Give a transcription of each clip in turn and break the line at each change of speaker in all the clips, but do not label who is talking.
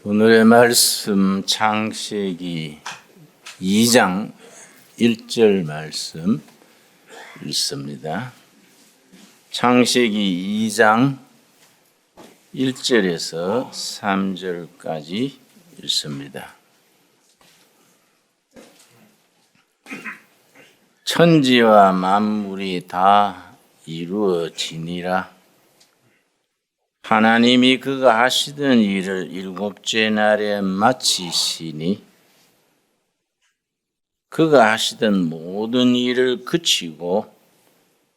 오늘의 말씀 창세기 2장 1절 말씀 읽습니다. 창세기 2장 1절에서 3절까지 읽습니다. 천지와 만물이 다 이루어지니라. 하나님이 그가 하시던 일을 일곱째 날에 마치시니 그가 하시던 모든 일을 그치고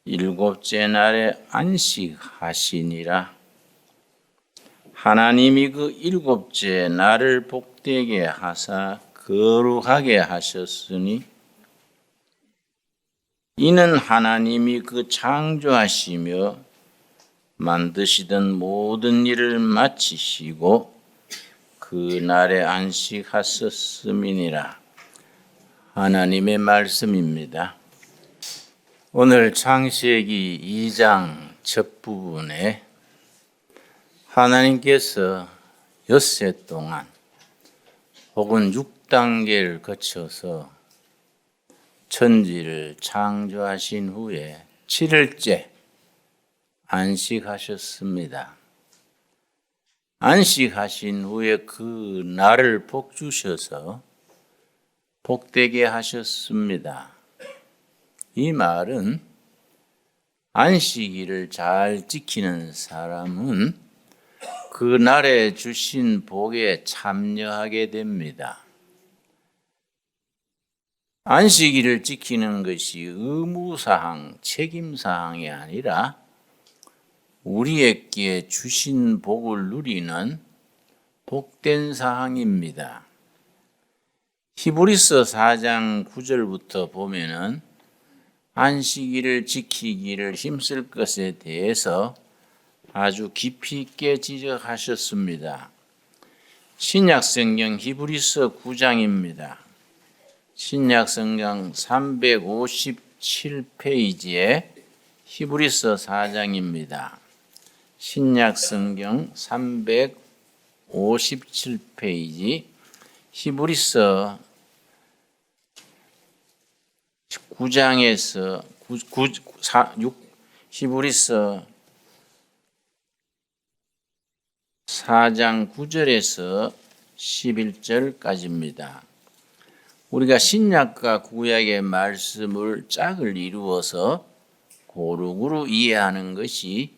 일곱째 날에 안식하시니라. 하나님이 그 일곱째 날을 복되게 하사 거룩하게 하셨으니 이는 하나님이 그 창조하시며 만드시던 모든 일을 마치시고 그 날에 안식하셨음이니라. 하나님의 말씀입니다. 오늘 창세기 2장 첫 부분에 하나님께서 엿새 동안 혹은 6단계를 거쳐서 천지를 창조하신 후에 7일째 안식하셨습니다. 안식하신 후에 그 날을 복 주셔서 복되게 하셨습니다. 이 말은 안식일을 잘 지키는 사람은 그 날에 주신 복에 참여하게 됩니다. 안식일을 지키는 것이 의무사항, 책임사항이 아니라 우리에게 주신 복을 누리는 복된 사항입니다. 히브리서 4장 9절부터 보면은 안식일을 지키기를 힘쓸 것에 대해서 아주 깊이 있게 지적하셨습니다. 신약성경 히브리서 9장입니다. 신약성경 357페이지에 히브리서 4장입니다. 신약성경 357페이지 히브리서 9장에서 히브리서 4장 9절에서 11절까지입니다. 우리가 신약과 구약의 말씀을 짝을 이루어서 고루고루 이해하는 것이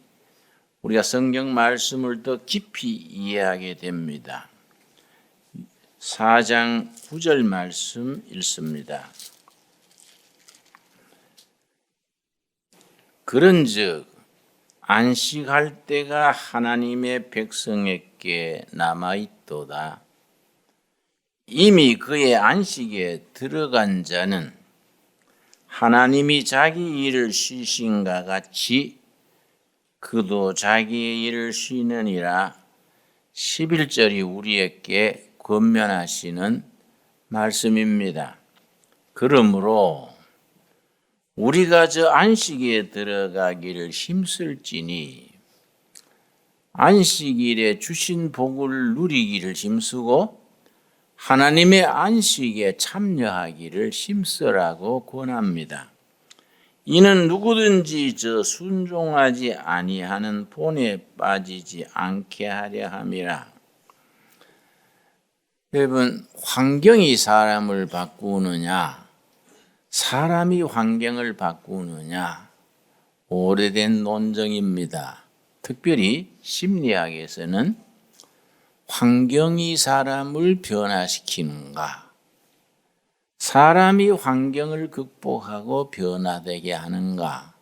우리가 성경 말씀을 더 깊이 이해하게 됩니다. 4장 9절 말씀 읽습니다. 그런즉 안식할 때가 하나님의 백성에게 남아있도다. 이미 그의 안식에 들어간 자는 하나님이 자기 일을 쉬신가 같이 그도 자기의 일을 쉬느니라. 11절이 우리에게 권면하시는 말씀입니다. 그러므로 우리가 저 안식에 들어가기를 힘쓸지니 안식일에 주신 복을 누리기를 힘쓰고 하나님의 안식에 참여하기를 힘쓰라고 권합니다. 이는 누구든지 저 순종하지 아니하는 본에 빠지지 않게 하려 함이라. 여러분, 환경이 사람을 바꾸느냐, 사람이 환경을 바꾸느냐, 오래된 논쟁입니다. 특별히 심리학에서는 환경이 사람을 변화시키는가, 사람이 환경을 극복하고 변화되게 하는가,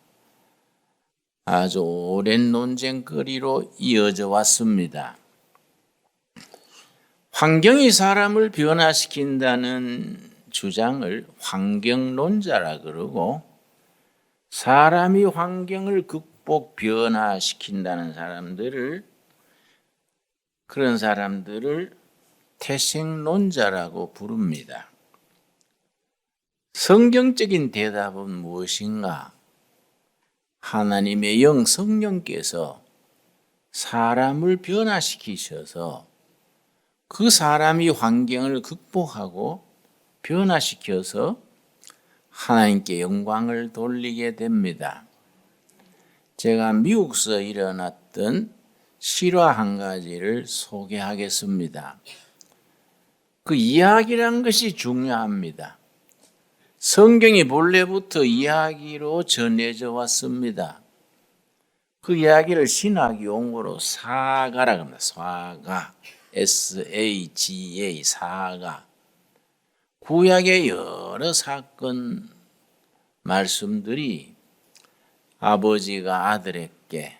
아주 오랜 논쟁거리로 이어져 왔습니다. 환경이 사람을 변화시킨다는 주장을 환경론자라 그러고, 사람이 환경을 극복 변화시킨다는 그런 사람들을 태생론자라고 부릅니다. 성경적인 대답은 무엇인가? 하나님의 영 성령께서 사람을 변화시키셔서 그 사람이 환경을 극복하고 변화시켜서 하나님께 영광을 돌리게 됩니다. 제가 미국에서 일어났던 실화 한 가지를 소개하겠습니다. 그 이야기란 것이 중요합니다. 성경이 본래부터 이야기로 전해져 왔습니다. 그 이야기를 신학 용어로 사가라고 합니다. 사가, S-A-G-A, 사가. 구약의 여러 사건 말씀들이 아버지가 아들에게,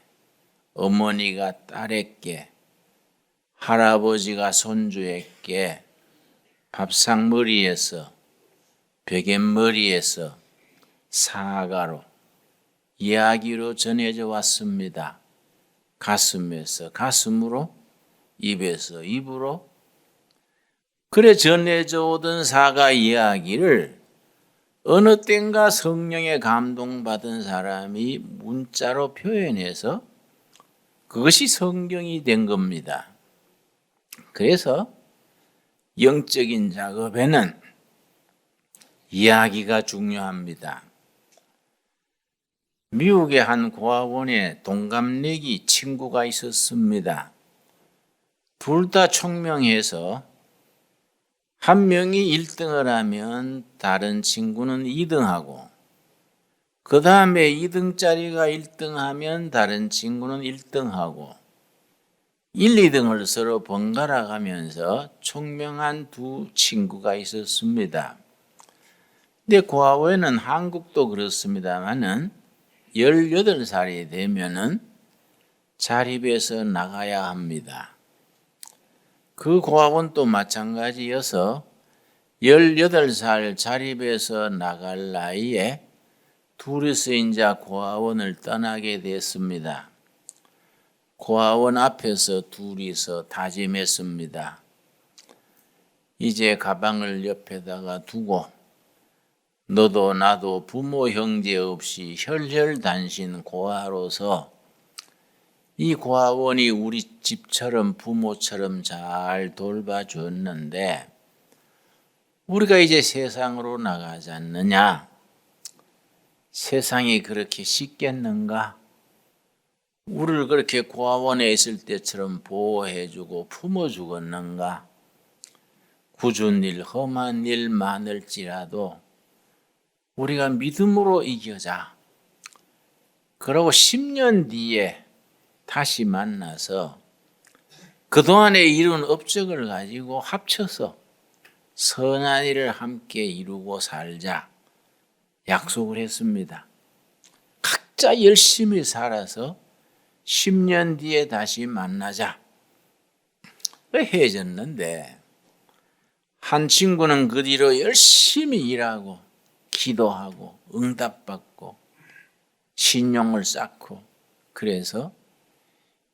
어머니가 딸에게, 할아버지가 손주에게 밥상머리에서, 베갯머리에서 사가로 이야기로 전해져 왔습니다. 가슴에서 가슴으로, 입에서 입으로. 그래 전해져 오던 사가 이야기를 어느 땐가 성령에 감동받은 사람이 문자로 표현해서 그것이 성경이 된 겁니다. 그래서 영적인 작업에는 이야기가 중요합니다. 미국의 한 고아원에 동갑내기 친구가 있었습니다. 둘 다 총명해서 한 명이 1등을 하면 다른 친구는 2등하고 그 다음에 2등짜리가 1등하면 다른 친구는 1등하고 1, 2등을 서로 번갈아 가면서 총명한 두 친구가 있었습니다. 근데 고아원은 한국도 그렇습니다만은 18살이 되면은 자립해서 나가야 합니다. 그 고아원도 마찬가지여서 18살 자립해서 나갈 나이에 둘이서 이제 고아원을 떠나게 됐습니다. 고아원 앞에서 둘이서 다짐했습니다. 이제 가방을 옆에다가 두고 너도 나도 부모 형제 없이 혈혈단신 고아로서 이 고아원이 우리 집처럼 부모처럼 잘 돌봐줬는데 우리가 이제 세상으로 나가지 않느냐? 세상이 그렇게 쉽겠는가? 우리를 그렇게 고아원에 있을 때처럼 보호해주고 품어주겠는가? 굳은 일, 험한 일 많을지라도 우리가 믿음으로 이겨자. 그러고 10년 뒤에 다시 만나서 그동안에 이룬 업적을 가지고 합쳐서 선한 일을 함께 이루고 살자 약속을 했습니다. 각자 열심히 살아서 10년 뒤에 다시 만나자. 헤어졌는데 한 친구는 그 뒤로 열심히 일하고 기도하고 응답받고 신용을 쌓고 그래서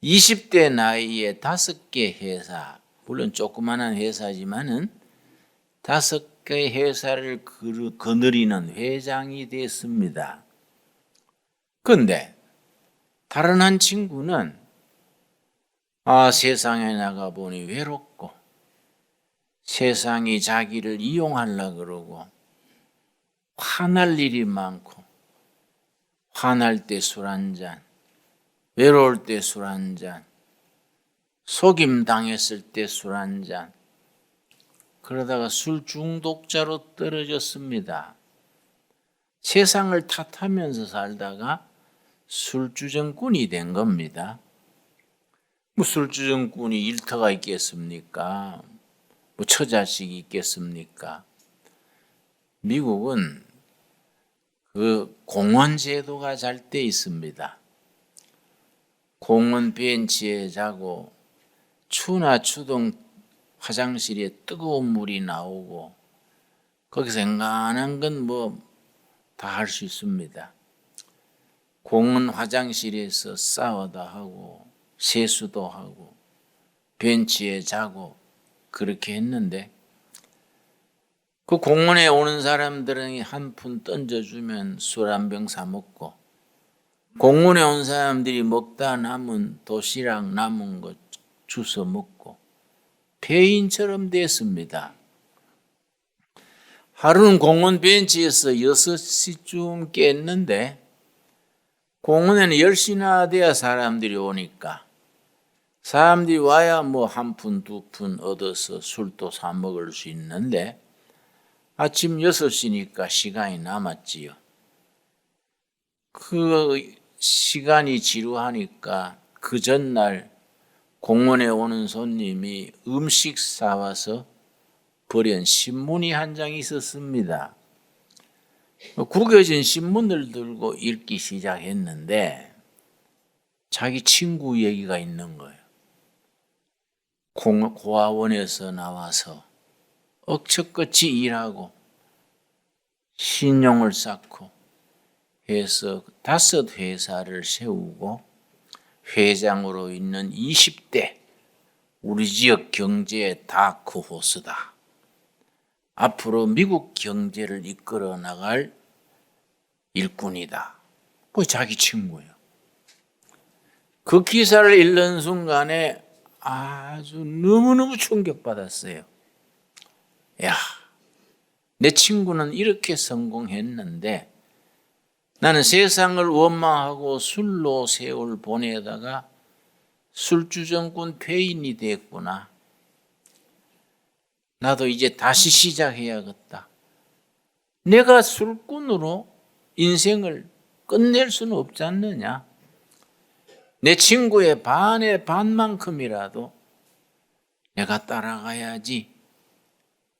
20대 나이에 5개 회사, 물론 조그마한 회사지만은 5개 회사를 거느리는 회장이 됐습니다. 그런데 다른 한 친구는 세상에 나가보니 외롭고 세상이 자기를 이용하려고 그러고 화날 일이 많고 화날 때 술 한잔, 외로울 때 술 한잔, 속임 당했을 때 술 한잔, 그러다가 술 중독자로 떨어졌습니다. 세상을 탓하면서 살다가 술주정꾼이 된 겁니다. 뭐 술주정꾼이 일터가 있겠습니까? 뭐 처자식이 있겠습니까? 미국은 그 공원 제도가 잘 돼 있습니다. 공원 벤치에 자고 추나 추동 화장실에 뜨거운 물이 나오고 거기서 웬간한 건 뭐 다 할 수 있습니다. 공원 화장실에서 싸워도 하고 세수도 하고 벤치에 자고 그렇게 했는데 그 공원에 오는 사람들은 한 푼 던져주면 술 한 병 사 먹고 공원에 온 사람들이 먹다 남은 도시락 남은 거 주워 먹고 폐인처럼 됐습니다. 하루는 공원 벤치에서 6시쯤 깼는데 공원에는 10시나 돼야 사람들이 오니까 사람들이 와야 뭐 한 푼, 두 푼 얻어서 술도 사 먹을 수 있는데 아침 6시니까 시간이 남았지요. 그 시간이 지루하니까 그 전날 공원에 오는 손님이 음식 사와서 버린 신문이 한 장 있었습니다. 구겨진 신문을 들고 읽기 시작했는데 자기 친구 얘기가 있는 거예요. 고아원에서 나와서 억척같이 일하고 신용을 쌓고 해서 5회사를 세우고 회장으로 있는 20대 우리 지역 경제의 다크호스다. 앞으로 미국 경제를 이끌어 나갈 일꾼이다. 그 자기 친구예요. 그 기사를 읽는 순간에 아주 너무너무 충격받았어요. 야, 내 친구는 이렇게 성공했는데 나는 세상을 원망하고 술로 세월 보내다가 술주정꾼 폐인이 됐구나. 나도 이제 다시 시작해야겠다. 내가 술꾼으로 인생을 끝낼 수는 없지 않느냐. 내 친구의 반의 반만큼이라도 내가 따라가야지.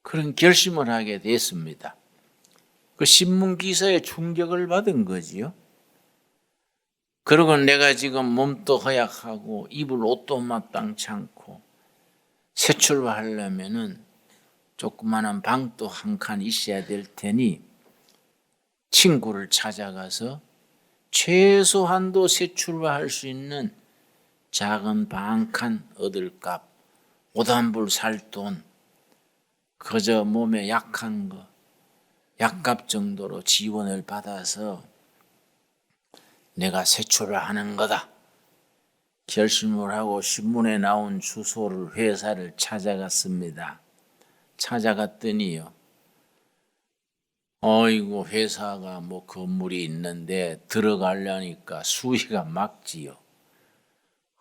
그런 결심을 하게 됐습니다. 그 신문 기사에 충격을 받은 거지요. 그러고 내가 지금 몸도 허약하고 입을 옷도 마땅치 않고 새 출발하려면은 조그마한 방도 한 칸 있어야 될 테니 친구를 찾아가서 최소한도 새 출발할 수 있는 작은 방 한 칸 얻을 값, 옷 한 벌 살 돈, 그저 몸에 약한 거, 약값 정도로 지원을 받아서 내가 새 출발하는 거다. 결심을 하고 신문에 나온 주소를 회사를 찾아갔습니다. 찾아갔더니요. 어이구 회사가 뭐 건물이 있는데 들어가려니까 수위가 막지요.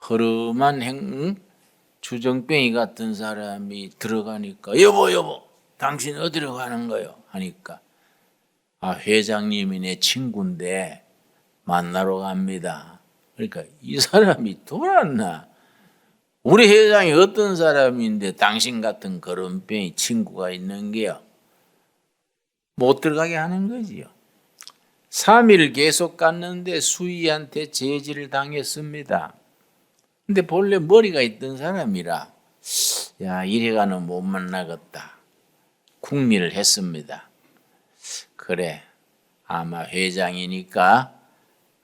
허름한 주정뱅이 같은 사람이 들어가니까 여보 당신 어디로 가는 거요? 하니까 회장님이 내 친구인데 만나러 갑니다. 그러니까 이 사람이 돌았나? 우리 회장이 어떤 사람인데 당신 같은 거름뱅이 친구가 있는 게요. 못 들어가게 하는 거지요. 3일 계속 갔는데 수희한테 제지를 당했습니다. 근데 본래 머리가 있던 사람이라 야 이래가는 못 만나겠다. 궁리를 했습니다. 그래 아마 회장이니까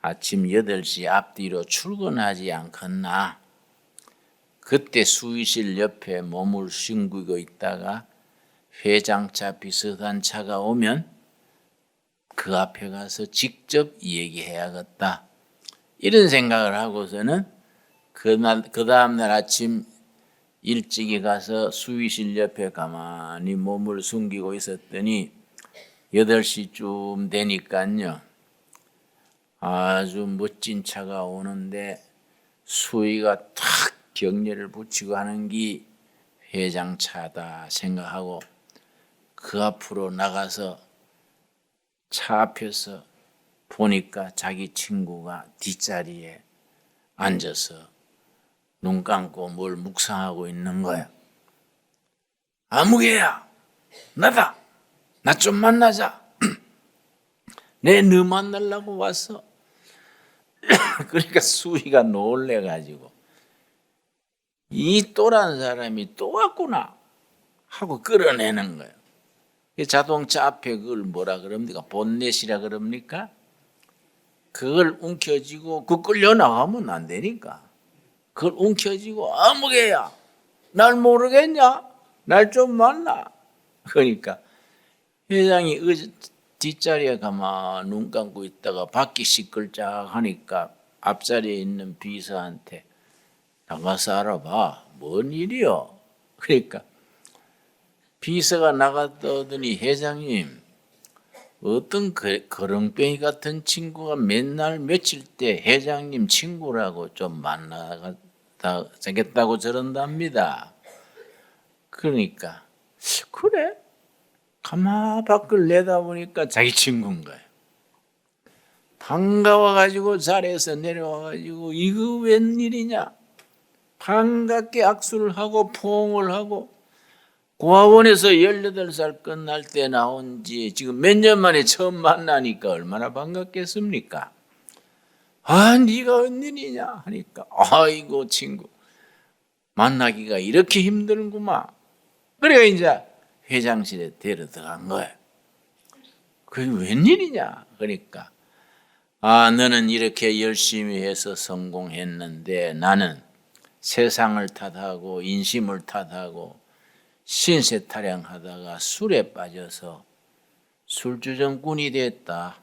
아침 8시 앞뒤로 출근하지 않겠나. 그때 수의실 옆에 몸을 뒹구고 있다가 회장차 비슷한 차가 오면 그 앞에 가서 직접 얘기해야겠다. 이런 생각을 하고서는 그 다음날 아침 일찍이 가서 수의실 옆에 가만히 몸을 숨기고 있었더니 8시쯤 되니까요. 아주 멋진 차가 오는데 수의가 탁 경례를 붙이고 하는 게 회장차다 생각하고 그 앞으로 나가서 차 앞에서 보니까 자기 친구가 뒷자리에 앉아서 눈 감고 뭘 묵상하고 있는 거야. 아무개야, 나다. 나 좀 만나자. 내 너 만나려고 왔어. 그러니까 수희가 놀래가지고 이 또란 사람이 또 왔구나 하고 끌어내는 거예요. 자동차 앞에 그걸 뭐라 그럽니까? 본넷이라 그럽니까? 그걸 움켜쥐고 그 끌려 나가면 안 되니까 그걸 움켜쥐고 아무개야 날 모르겠냐? 날 좀 만나. 그러니까 회장이 뒷자리에 가만 눈 감고 있다가 바퀴 시끌짝 하니까 앞자리에 있는 비서한테 나가서 알아봐. 뭔 일이요? 그러니까 비서가 나갔더니 회장님 어떤 거렁뱅이 같은 친구가 맨날 며칠 때 회장님 친구라고 좀 만나겠다고 저런답니다. 그러니까 그래? 가마 밖을 내다보니까 자기 친구인 거예요. 반가워가지고 자리에서 내려와가지고 이거 웬일이냐? 반갑게 악수를 하고 포옹을 하고 고아원에서 18살 끝날 때 나온 지 지금 몇 년 만에 처음 만나니까 얼마나 반갑겠습니까? 아, 네가 웬일이냐 하니까 아이고 친구 만나기가 이렇게 힘드는구만. 그래가 이제 회장실에 데려들어간 거예요. 그게 웬일이냐 그러니까 아, 너는 이렇게 열심히 해서 성공했는데 나는 세상을 탓하고 인심을 탓하고 신세 타령하다가 술에 빠져서 술주정꾼이 됐다.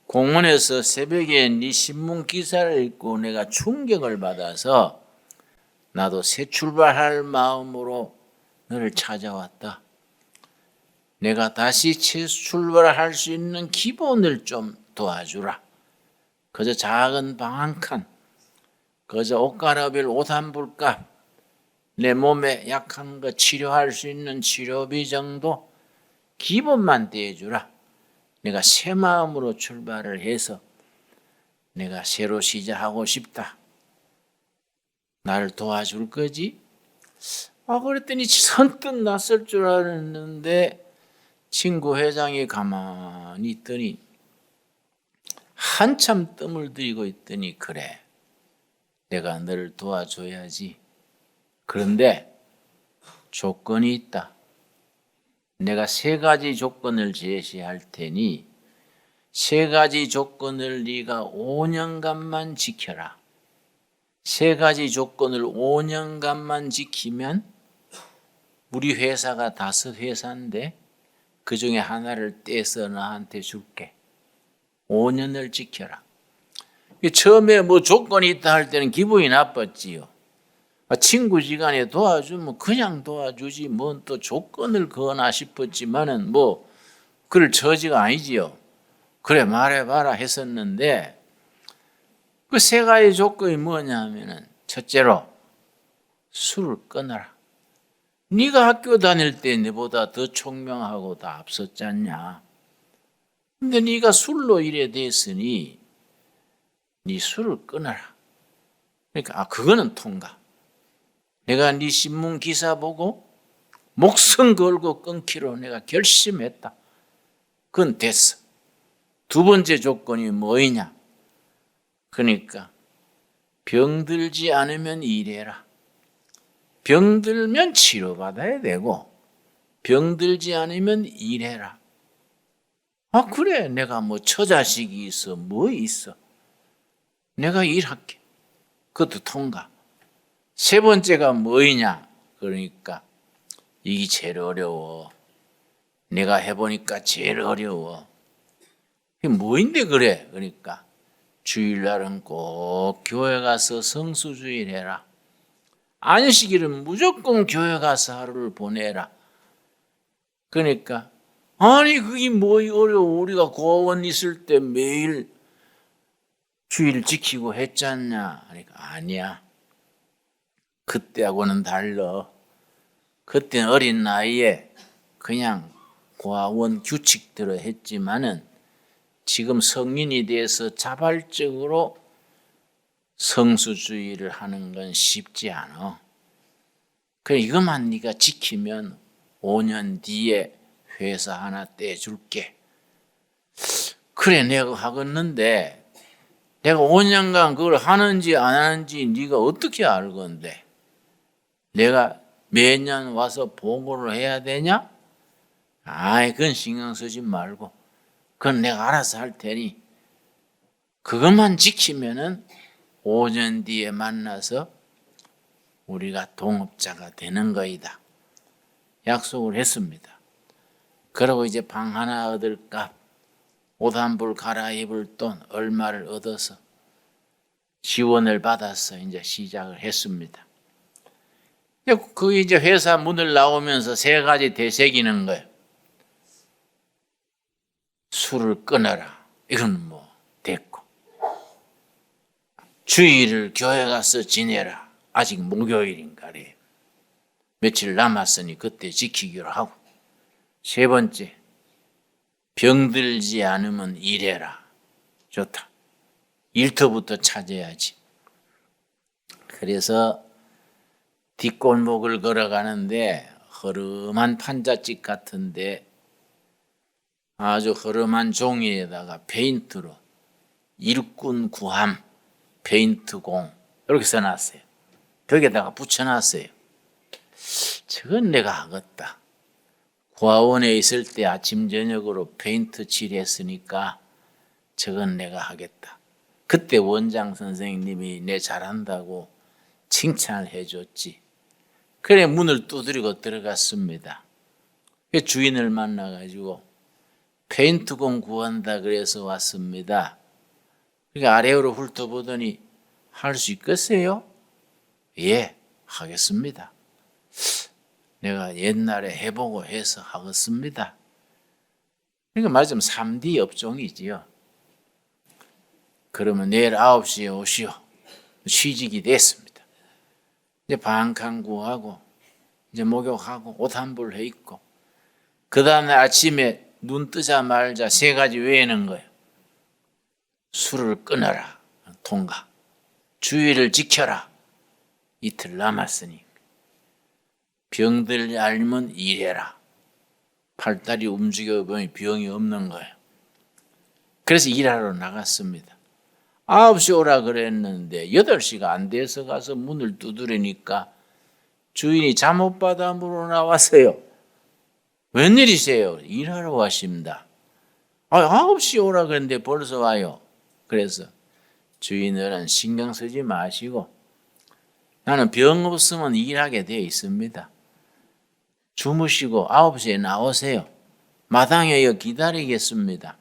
공원에서 새벽에 네 신문 기사를 읽고 내가 충격을 받아서 나도 새 출발할 마음으로 너를 찾아왔다. 내가 다시 출발할 수 있는 기본을 좀 도와주라. 그저 작은 방 한 칸, 그저 옷갈아입을 옷 한 불값, 내 몸에 약한 거 치료할 수 있는 치료비 정도 기본만 대주라. 내가 새 마음으로 출발을 해서 내가 새로 시작하고 싶다. 나를 도와줄 거지? 아, 그랬더니 선뜻 낯설 줄 알았는데 친구 회장이 가만히 있더니 한참 뜸을 들이고 있더니 그래, 내가 너를 도와줘야지. 그런데 조건이 있다. 내가 3가지 조건을 제시할 테니 3가지 조건을 네가 5년간만 지켜라. 3가지 조건을 5년간만 지키면 우리 회사가 5회사인데 그 중에 하나를 떼서 너한테 줄게. 5년을 지켜라. 처음에 뭐 조건이 있다 할 때는 기분이 나빴지요. 친구지간에 도와주면 그냥 도와주지 뭔 또 조건을 거나 싶었지만은 뭐 그럴 처지가 아니지요. 그래 말해봐라 했었는데 그 3가지 조건이 뭐냐면은 첫째로 술을 끊어라. 네가 학교 다닐 때 내보다 더 총명하고 다 앞섰지 않냐. 근데 네가 술로 이래 됐으니 네 술을 끊어라. 그러니까 그거는 통과. 내가 네 신문 기사 보고 목숨 걸고 끊기로 내가 결심했다. 그건 됐어. 2번째 조건이 뭐이냐? 그러니까 병들지 않으면 일해라. 병들면 치료받아야 되고 병들지 않으면 일해라. 아, 그래 내가 뭐 처자식이 있어 뭐 있어. 내가 일할게. 그것도 통과. 3번째가 뭐이냐? 그러니까 이게 제일 어려워. 내가 해보니까 제일 어려워. 이게 뭐인데 그래? 그러니까 주일날은 꼭 교회 가서 성수주일 해라. 안식일은 무조건 교회 가서 하루를 보내라. 그러니까 아니 그게 뭐 어려워. 우리가 고아원 있을 때 매일 주일 지키고 했잖냐. 그러니까 아니야. 그때하고는 달라. 그때는 어린 나이에 그냥 고아원 규칙대로 했지만은 지금 성인이 돼서 자발적으로 성수주의를 하는 건 쉽지 않아. 그래 이것만 네가 지키면 5년 뒤에 회사 하나 떼줄게. 그래 내가 하겠는데 내가 5년간 그걸 하는지 안 하는지 네가 어떻게 알 건데? 내가 매년 와서 보고를 해야 되냐? 아이 그건 신경 쓰지 말고 그건 내가 알아서 할 테니 그것만 지키면은 5년 뒤에 만나서 우리가 동업자가 되는 거이다. 약속을 했습니다. 그러고 이제 방 하나 얻을 값, 옷 한 벌 갈아입을 돈 얼마를 얻어서 지원을 받아서 이제 시작을 했습니다. 그 이제 회사 문을 나오면서 세 가지 되새기는 거예요. 술을 끊어라. 이건 뭐 됐고. 주일을 교회 가서 지내라. 아직 목요일인가래. 며칠 남았으니 그때 지키기로 하고. 세 번째, 병들지 않으면 일해라. 좋다. 일터부터 찾아야지. 그래서 뒷골목을 걸어가는데 허름한 판잣집 같은데 아주 허름한 종이에다가 페인트로 일꾼 구함 페인트공 이렇게 써놨어요. 벽에다가 붙여놨어요. 저건 내가 하겠다. 고아원에 있을 때 아침 저녁으로 페인트 칠했으니까 저건 내가 하겠다. 그때 원장 선생님이 내 잘한다고 칭찬을 해줬지. 그래 문을 두드리고 들어갔습니다. 주인을 만나가지고 페인트공 구한다 그래서 왔습니다. 그러니까 아래로 훑어보더니 할 수 있겠어요? 예, 하겠습니다. 내가 옛날에 해보고 해서 하겠습니다. 그러니까 말하자면 3D 업종이지요. 그러면 내일 9시에 오시오. 취직이 됐습니다. 이제 반칸 구하고 이제 목욕하고 옷 한 벌 해 입고 그 다음날 아침에 눈 뜨자마자 세 가지 외우는 거예요. 술을 끊어라. 통과. 주의를 지켜라. 이틀 남았으니. 병들 알면 일해라. 팔다리 움직여보니 병이 없는 거예요. 그래서 일하러 나갔습니다. 9시 오라 그랬는데 8시가 안 돼서 가서 문을 두드리니까 주인이 잠옷바닥으로 나왔어요. 웬일이세요? 일하러 왔습니다. 9시 오라 그랬는데 벌써 와요. 그래서 주인들은 신경 쓰지 마시고 나는 병 없으면 일하게 되어 있습니다. 주무시고 9시에 나오세요. 마당에 기다리겠습니다.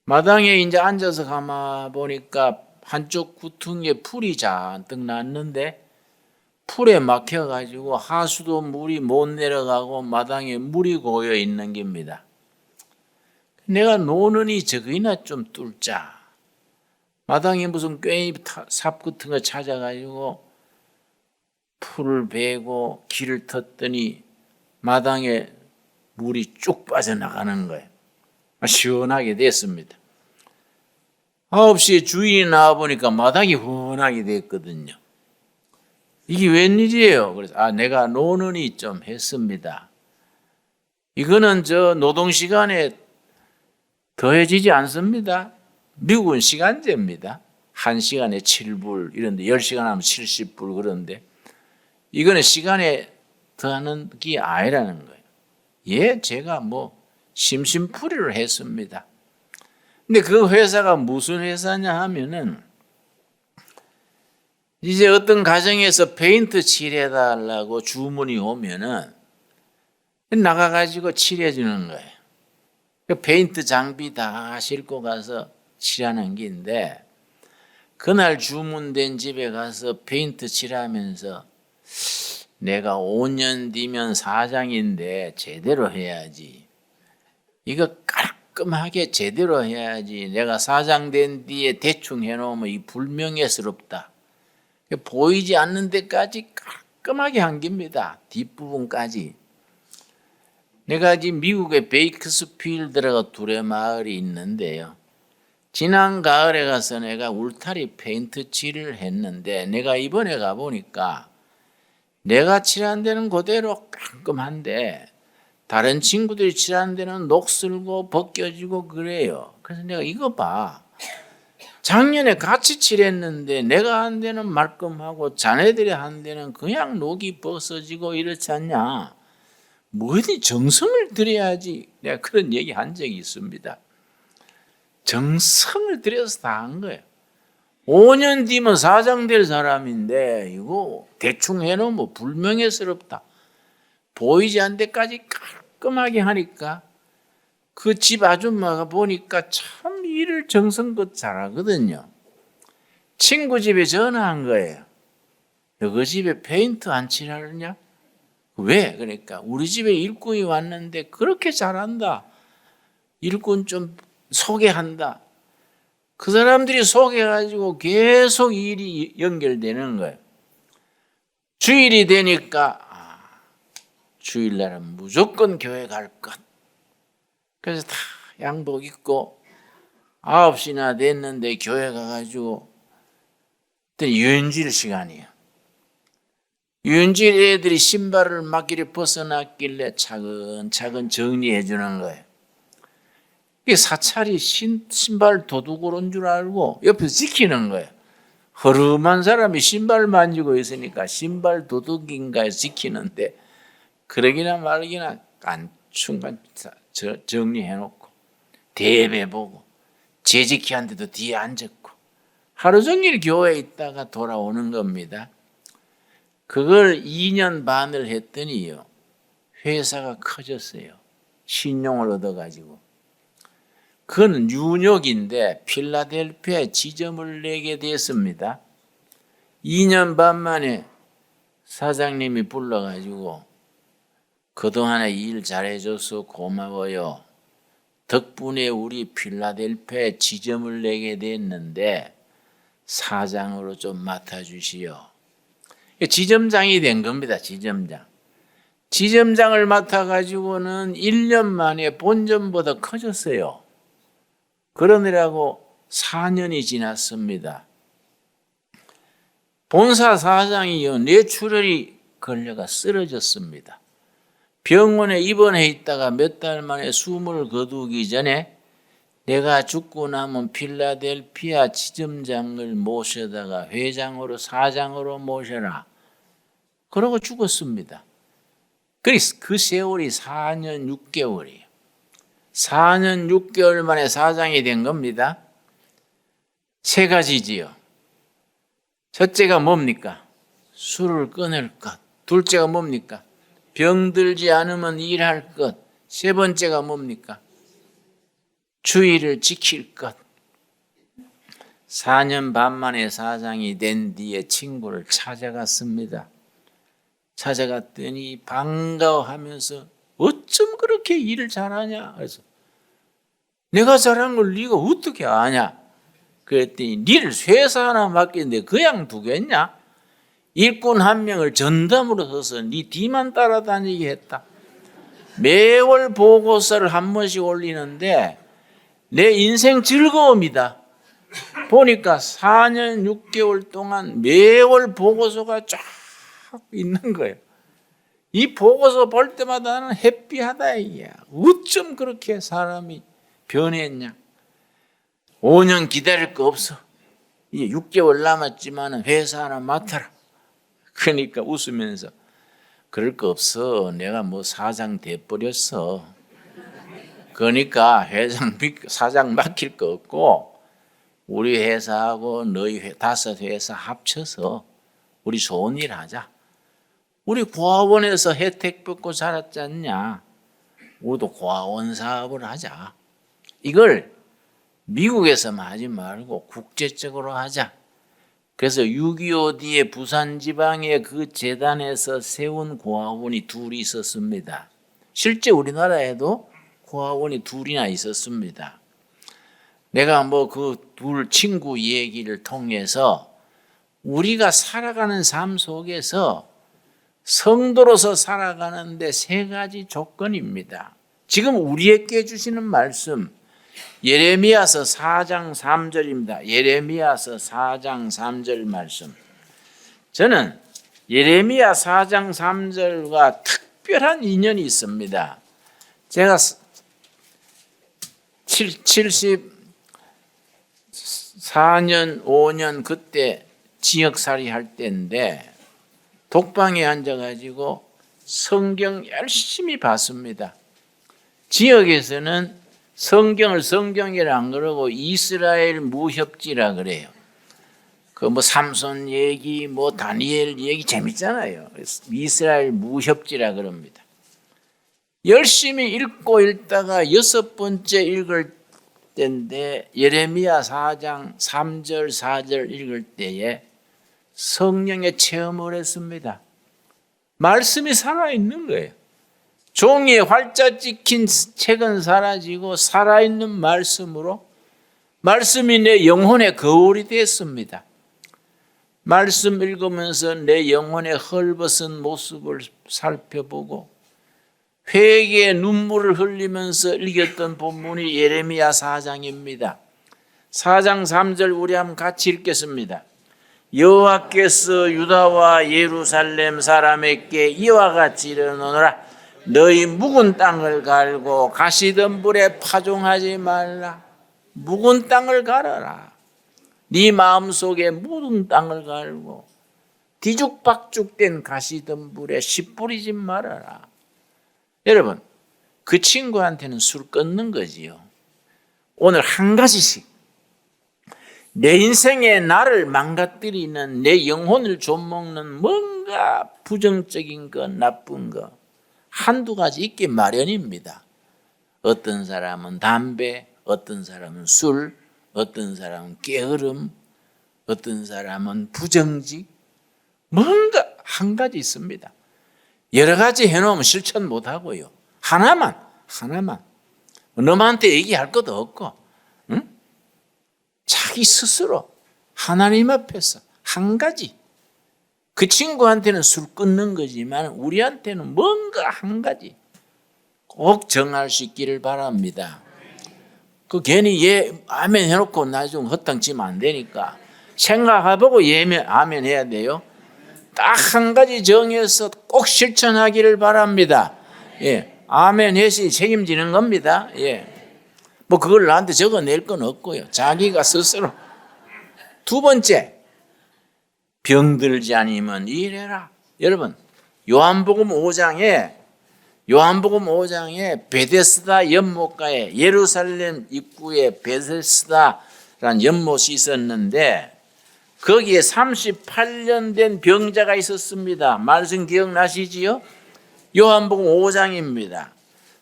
마당에 이제 앉아서 가만 보니까 한쪽 구퉁이에 풀이 잔뜩 났는데 풀에 막혀가지고 하수도 물이 못 내려가고 마당에 물이 고여 있는 겁니다. 내가 노는이 저기나 좀 뚫자. 마당에 무슨 괭이 삽 같은 거 찾아가지고 풀을 베고 길을 텄더니 마당에 물이 쭉 빠져나가는 거예요. 시원하게 됐습니다. 9시에 주인이 나와보니까 마당이 훤하게 됐거든요. 이게 웬일이에요? 그래서 내가 노는이 좀 했습니다. 이거는 노동시간에 더해지지 않습니다. 미국은 시간제입니다. 1시간에 7불 이런데 10시간 하면 70불 그런데 이거는 시간에 더하는 게 아니라는 거예요. 예, 제가 심심풀이를 했습니다. 근데 그 회사가 무슨 회사냐 하면은 이제 어떤 가정에서 페인트 칠해달라고 주문이 오면은 나가가지고 칠해주는 거예요. 그 페인트 장비 다 싣고 가서 칠하는 게인데 그날 주문된 집에 가서 페인트 칠하면서 내가 5년 뒤면 사장인데 제대로 해야지. 이거 깔끔하게 제대로 해야지. 내가 사장 된 뒤에 대충 해놓으면 이 불명예스럽다. 보이지 않는 데까지 깔끔하게 한 겁니다. 뒷부분까지. 내가 지금 미국의 베이크스필드라고 두레마을이 있는데요. 지난 가을에 가서 내가 울타리 페인트 칠을 했는데 내가 이번에 가보니까 내가 칠한 데는 그대로 깔끔한데 다른 친구들이 칠한 데는 녹슬고 벗겨지고 그래요. 그래서 내가 이거 봐. 작년에 같이 칠했는데 내가 한 데는 말끔하고 자네들이 한 데는 그냥 녹이 벗어지고 이렇지 않냐. 뭐든지 정성을 들여야지. 내가 그런 얘기 한 적이 있습니다. 정성을 들여서 다 한 거예요. 5년 뒤면 사장 될 사람인데 이거 대충 해놓으면 불명예스럽다. 보이지 않는 데까지 깔끔하게 하니까 그 집 아줌마가 보니까 참 일을 정성껏 잘하거든요. 친구 집에 전화한 거예요. 너희 집에 페인트 안 칠하느냐? 왜? 그러니까 우리 집에 일꾼이 왔는데 그렇게 잘한다. 일꾼 좀 소개한다. 그 사람들이 소개해가지고 계속 일이 연결되는 거예요. 주일이 되니까 주일날은 무조건 교회 갈 것. 그래서 다 양복 입고 9시나 됐는데 교회 가가지고 그때 유연질 시간이에요. 유연질 애들이 신발을 막길에 벗어났길래 차근차근 정리해 주는 거예요. 이게 사찰이 신발 도둑을 온 줄 알고 옆에서 지키는 거예요. 허름한 사람이 신발 만지고 있으니까 신발 도둑인가 지키는데 그러기나 말기나 간충간 정리해놓고 대배 보고 재지키한테도 뒤에 앉았고 하루 종일 교회에 있다가 돌아오는 겁니다. 그걸 2년 반을 했더니요. 회사가 커졌어요. 신용을 얻어가지고. 그건 뉴욕인데 필라델피아에 지점을 내게 됐습니다. 2년 반 만에 사장님이 불러가지고 그동안에 일 잘해줘서 고마워요. 덕분에 우리 필라델피아에 지점을 내게 됐는데 사장으로 좀 맡아주시오. 지점장이 된 겁니다. 지점장. 지점장을 맡아가지고는 1년 만에 본점보다 커졌어요. 그러느라고 4년이 지났습니다. 본사 사장이요, 뇌출혈이 걸려가 쓰러졌습니다. 병원에 입원해 있다가 몇 달 만에 숨을 거두기 전에 내가 죽고 나면 필라델피아 지점장을 모셔다가 회장으로 사장으로 모셔라. 그러고 죽었습니다. 그래서 그 세월이 4년 6개월이에요. 4년 6개월 만에 사장이 된 겁니다. 3가지지요. 첫째가 뭡니까? 술을 끊을 것. 둘째가 뭡니까? 병들지 않으면 일할 것. 3번째가 뭡니까? 주의를 지킬 것. 4년 반 만에 사장이 된 뒤에 친구를 찾아갔습니다. 찾아갔더니 반가워하면서 어쩜 그렇게 일을 잘하냐? 그래서 내가 잘한 걸 네가 어떻게 아냐? 그랬더니 니를 회사 하나 맡겼는데 그냥 두겠냐? 일꾼 1명을 전담으로 써서 네 뒤만 따라다니게 했다. 매월 보고서를 한 번씩 올리는데 내 인생 즐거움이다. 보니까 4년 6개월 동안 매월 보고서가 쫙 있는 거예요. 이 보고서 볼 때마다 나는 해피하다 이게. 어쩜 그렇게 사람이 변했냐. 5년 기다릴 거 없어. 이제 6개월 남았지만 회사 하나 맡아라. 그러니까 웃으면서 그럴 거 없어. 내가 뭐 사장 돼버렸어. 그러니까 사장 맡길 거 없고 우리 회사하고 너희 5회사 합쳐서 우리 좋은 일 하자. 우리 고아원에서 혜택 받고 살았지 않냐. 우리도 고아원 사업을 하자. 이걸 미국에서만 하지 말고 국제적으로 하자. 그래서 6.25 뒤에 부산지방의 그 재단에서 세운 고아원이 2이 있었습니다. 실제 우리나라에도 고아원이 2이나 있었습니다. 내가 뭐 그 2 친구 얘기를 통해서 우리가 살아가는 삶 속에서 성도로서 살아가는데 3가지 조건입니다. 지금 우리에게 주시는 말씀 예레미야서 4장 3절입니다. 예레미야서 4장 3절 말씀. 저는 예레미야 4장 3절과 특별한 인연이 있습니다. 제가 74년, 5년 그때 지역살이 할 때인데 독방에 앉아가지고 성경 열심히 봤습니다. 지역에서는 성경을 성경이라 안 그러고 이스라엘 무협지라 그래요. 그 뭐 삼손 얘기, 뭐 다니엘 얘기 재밌잖아요. 이스라엘 무협지라 그럽니다. 열심히 읽다가 6번째 읽을 때인데 예레미야 4장 3절 4절 읽을 때에 성령의 체험을 했습니다. 말씀이 살아있는 거예요. 종이에 활자 찍힌 책은 사라지고 살아있는 말씀으로 말씀이 내 영혼의 거울이 됐습니다. 말씀 읽으면서 내 영혼의 헐벗은 모습을 살펴보고 회개의 눈물을 흘리면서 읽었던 본문이 예레미야 4장입니다. 4장 3절 우리 한번 같이 읽겠습니다. 여호와께서 유다와 예루살렘 사람에게 이와 같이 이르노라. 너희 묵은 땅을 갈고 가시덤불에 파종하지 말라. 묵은 땅을 갈아라. 네 마음속에 묵은 땅을 갈고 뒤죽박죽된 가시덤불에 씨 뿌리지 말아라. 여러분, 그 친구한테는 술 끊는 거지요. 오늘 한 가지씩 내 인생에 나를 망가뜨리는, 내 영혼을 좀먹는 뭔가 부정적인 것, 나쁜 것 한두 가지 있기 마련입니다. 어떤 사람은 담배, 어떤 사람은 술, 어떤 사람은 게으름, 어떤 사람은 부정직, 뭔가 한 가지 있습니다. 여러 가지 해놓으면 실천 못하고요. 하나만 너한테 얘기할 것도 없고, 응? 자기 스스로 하나님 앞에서 한 가지. 그 친구한테는 술 끊는 거지만 우리한테는 뭔가 한 가지 꼭 정할 수 있기를 바랍니다. 그 괜히 아멘 해놓고 나중에 헛땅치면 안 되니까 생각해보고 아멘 해야 돼요. 딱 한 가지 정해서 꼭 실천하기를 바랍니다. 예, 아멘 해시 책임지는 겁니다. 예, 뭐 그걸 나한테 적어낼 건 없고요. 자기가 스스로. 두 번째, 병들지 않으면 일해라. 여러분, 요한복음 5장에 베데스다 연못가에 예루살렘 입구에 베데스다라는 연못이 있었는데 거기에 38년 된 병자가 있었습니다. 말씀 기억나시지요? 요한복음 5장입니다.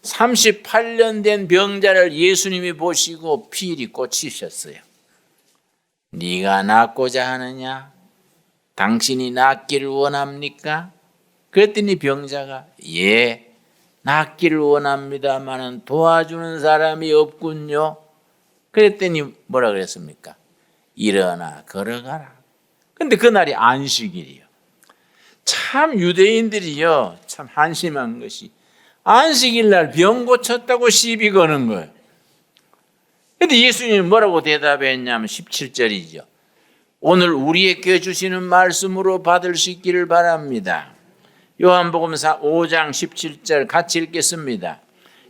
38년 된 병자를 예수님이 보시고 필히 꽂히셨어요. 네가 낫고자 하느냐? 당신이 낫기를 원합니까? 그랬더니 병자가 예, 낫기를 원합니다마는 도와주는 사람이 없군요. 그랬더니 뭐라 그랬습니까? 일어나 걸어가라. 근데 그날이 안식일이요. 참 유대인들이요, 참 한심한 것이 안식일 날 병 고쳤다고 시비 거는 거예요. 근데 예수님이 뭐라고 대답했냐면 17절이죠. 오늘 우리에게 주시는 말씀으로 받을 수 있기를 바랍니다. 요한복음 5장 17절 같이 읽겠습니다.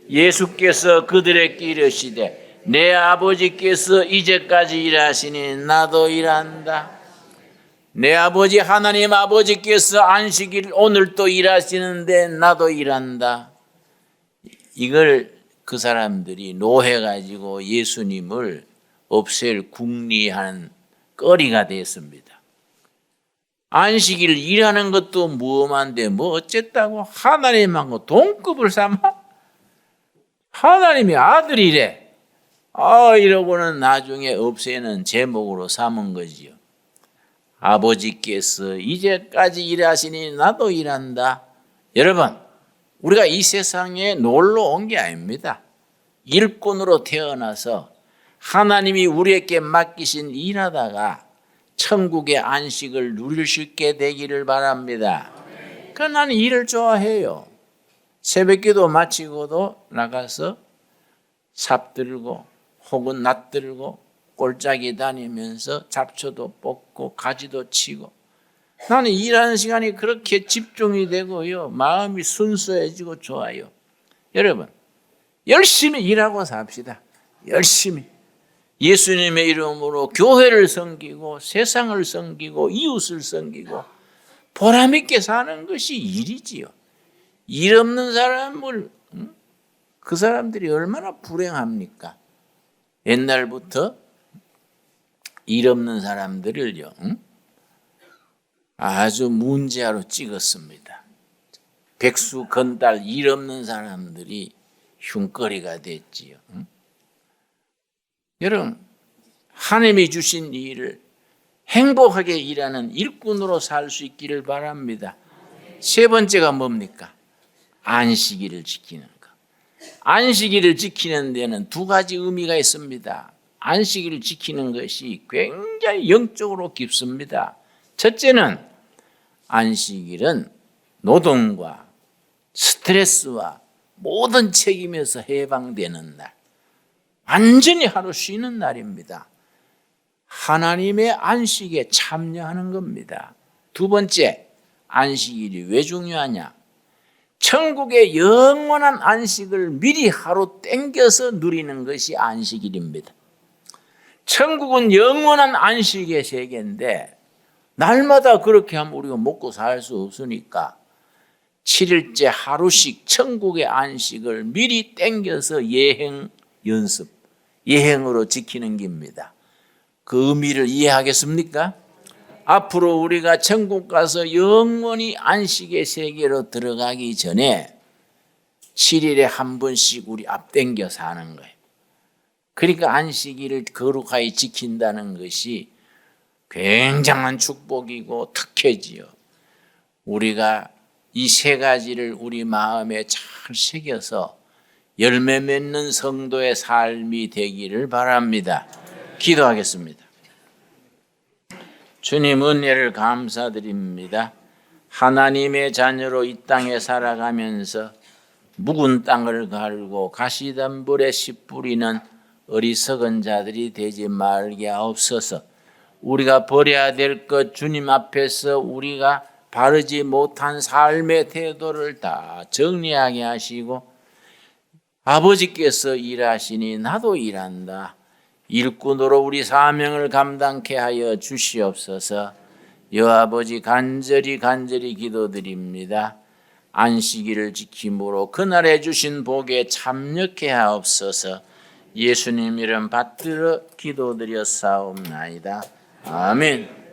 예수께서 그들에게 이르시되 내 아버지께서 이제까지 일하시니 나도 일한다. 내 아버지 하나님 아버지께서 안식일 오늘 또 일하시는데 나도 일한다. 이걸 그 사람들이 노해가지고 예수님을 없앨 궁리한 거리가 됐습니다. 안식일 일하는 것도 무엄한데 뭐 어쨌다고 하나님하고 동급을 삼아? 하나님이 아들이래. 이러고는 나중에 없애는 제목으로 삼은 거지요. 아버지께서 이제까지 일하시니 나도 일한다. 여러분, 우리가 이 세상에 놀러 온 게 아닙니다. 일꾼으로 태어나서 하나님이 우리에게 맡기신 일하다가 천국의 안식을 누릴 수 있게 되기를 바랍니다. 그러나 나는 일을 좋아해요. 새벽기도 마치고도 나가서 삽 들고 혹은 낫 들고 꼴짝이 다니면서 잡초도 뽑고 가지도 치고 나는 일하는 시간이 그렇게 집중이 되고요. 마음이 순수해지고 좋아요. 여러분, 열심히 일하고 삽시다. 열심히. 예수님의 이름으로 교회를 섬기고 세상을 섬기고 이웃을 섬기고 보람 있게 사는 것이 일이지요. 일 없는 사람을 그 사람들이 얼마나 불행합니까? 옛날부터 일 없는 사람들을요 아주 문제아로 찍었습니다. 백수 건달 일 없는 사람들이 흉거리가 됐지요. 여러분, 하나님이 주신 일을 행복하게 일하는 일꾼으로 살 수 있기를 바랍니다. 세 번째가 뭡니까? 안식일을 지키는 것. 안식일을 지키는 데는 두 가지 의미가 있습니다. 안식일을 지키는 것이 굉장히 영적으로 깊습니다. 첫째는 안식일은 노동과 스트레스와 모든 책임에서 해방되는 날, 완전히 하루 쉬는 날입니다. 하나님의 안식에 참여하는 겁니다. 두 번째, 안식일이 왜 중요하냐? 천국의 영원한 안식을 미리 하루 땡겨서 누리는 것이 안식일입니다. 천국은 영원한 안식의 세계인데 날마다 그렇게 하면 우리가 먹고 살 수 없으니까 7일째 하루씩 천국의 안식을 미리 땡겨서 예행 연습, 예행으로 지키는 겁니다. 그 의미를 이해하겠습니까? 앞으로 우리가 천국 가서 영원히 안식의 세계로 들어가기 전에 7일에 한 번씩 우리 앞당겨 사는 거예요. 그러니까 안식일을 거룩하게 지킨다는 것이 굉장한 축복이고 특혜지요. 우리가 이 세 가지를 우리 마음에 잘 새겨서 열매 맺는 성도의 삶이 되기를 바랍니다. 기도하겠습니다. 주님, 은혜를 감사드립니다. 하나님의 자녀로 이 땅에 살아가면서 묵은 땅을 갈고 가시덤불에 씨 뿌리는 어리석은 자들이 되지 말게 하옵소서. 우리가 버려야 될 것 주님 앞에서 우리가 바르지 못한 삶의 태도를 다 정리하게 하시고, 아버지께서 일하시니 나도 일한다, 일꾼으로 우리 사명을 감당케 하여 주시옵소서. 여아버지, 간절히 기도드립니다. 안식일을 지킴으로 그날에 주신 복에 참여케 하옵소서. 예수님 이름 받들어 기도드렸사옵나이다. 아멘.